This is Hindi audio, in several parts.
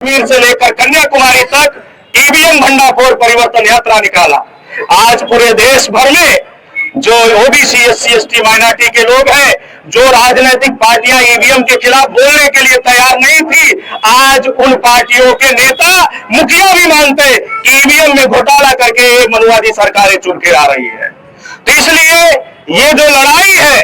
कश्मीर से लेकर कन्याकुमारी तक ईवीएम भंडाफोड़ परिवर्तन यात्रा निकाला। आज पूरे देश भर में जो ओबीसी, एससी, एसटी, माइनॉरिटी के लोग हैं, जो राजनीतिक पार्टियां ईवीएम के खिलाफ बोलने के लिए तैयार नहीं थी, आज उन पार्टियों के नेता, मुखिया भी मानते कि ईवीएम में घोटाला करके ये मनुवादी सरकारें चुन के आ रही है। तो इसलिए ये जो लड़ाई है,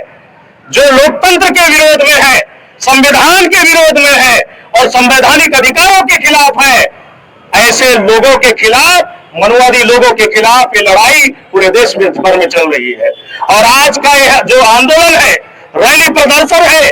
जो लोकतंत्र के विरोध में है, संविधान के विरोध में है और संवैधानिक अधिकारों के खिलाफ है, ऐसे लोगों के खिलाफ, मनुवादी लोगों के खिलाफ ये लड़ाई पूरे देश में भर में चल रही है। और आज का यह जो आंदोलन है, रैली प्रदर्शन है,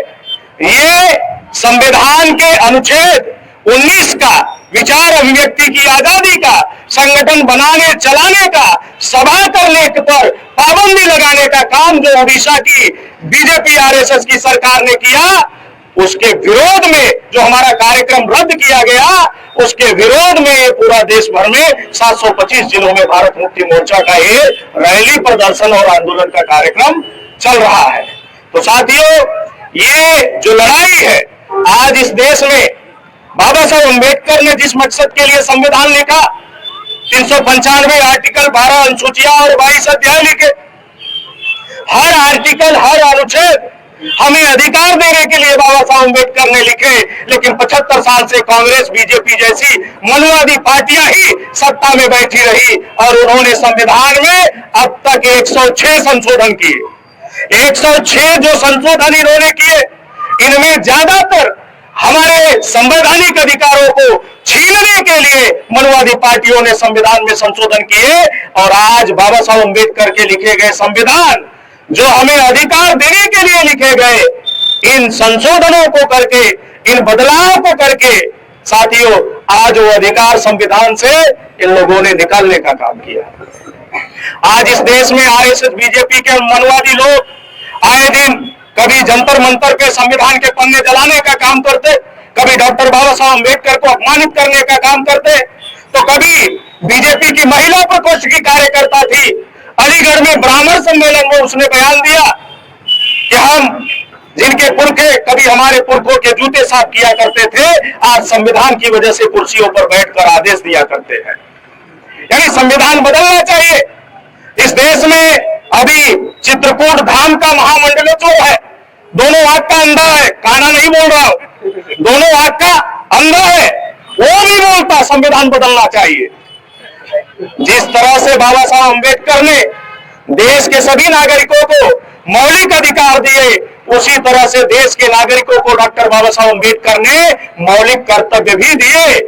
ये संविधान के अनुच्छेद 19 का, विचार अभिव्यक्ति की आजादी का, संगठन बनाने चलाने का, सभा करने पर पाबंदी लगाने का काम जो ओडिशा की बीजेपी आरएसएस की सरकार ने किया, उसके विरोध में जो हमारा कार्यक्रम रद्द किया गया, उसके विरोध में ये पूरा देश भर में 725 जिलों में भारत मुक्ति मोर्चा का ये रैली प्रदर्शन और आंदोलन का कार्यक्रम चल रहा है। तो साथियों, ये जो लड़ाई है आज इस देश में, बाबा साहब अम्बेडकर ने जिस मकसद के लिए संविधान लिखा, 395 आर्टिकल, 12 अनुसूचियां और 22 अध्याय लिखे, हर आर्टिकल, हर अनुच्छेद हमें अधिकार देने के लिए बाबा साहब अम्बेडकर ने लिखे। लेकिन 75 साल से कांग्रेस, बीजेपी जैसी मनुवादी पार्टियां ही सत्ता में बैठी रही और उन्होंने संविधान में अब तक 106 संशोधन किए। 106 जो संशोधन इन्होंने किए, इनमें ज्यादातर हमारे संवैधानिक अधिकारों को छीनने के लिए मनुवादी पार्टियों ने संविधान में संशोधन किए। और आज बाबा साहब अम्बेडकर के लिखे गए संविधान, जो हमें अधिकार देने के लिए लिखे गए, इन संशोधनों को करके, इन बदलाव को करके, साथियों, आज वो अधिकार संविधान से इन लोगों ने निकालने का काम किया। आज इस देश में आरएसएस, बीजेपी के मनुवादी लोग आए दिन कभी जंतर मंतर पे संविधान के पन्ने जलाने का काम करते, कभी डॉक्टर बाबा साहब अम्बेडकर को अपमानित करने का काम करते, तो कभी बीजेपी की महिला प्रकोष्ठ की कार्यकर्ता थी, अलीगढ़ में ब्राह्मण सम्मेलन में उसने बयान दिया कि हम जिनके पुरखे कभी हमारे पुरखों के जूते साफ किया करते थे, आज संविधान की वजह से कुर्सियों पर बैठकर आदेश दिया करते हैं। यानी संविधान बदलना चाहिए। इस देश में अभी चित्रकूट धाम का महामंडलोत्सव है, दोनों आंख का अंधा है, काना नहीं बोल रहा हूं, दोनों आंख का अंधा है, वो भी बोलता संविधान बदलना चाहिए। जिस तरह से बाबा साहब अम्बेडकर ने देश के सभी नागरिकों को मौलिक अधिकार दिए, उसी तरह से देश के नागरिकों को डॉक्टर बाबा साहब अम्बेडकर ने मौलिक कर्तव्य भी दिए।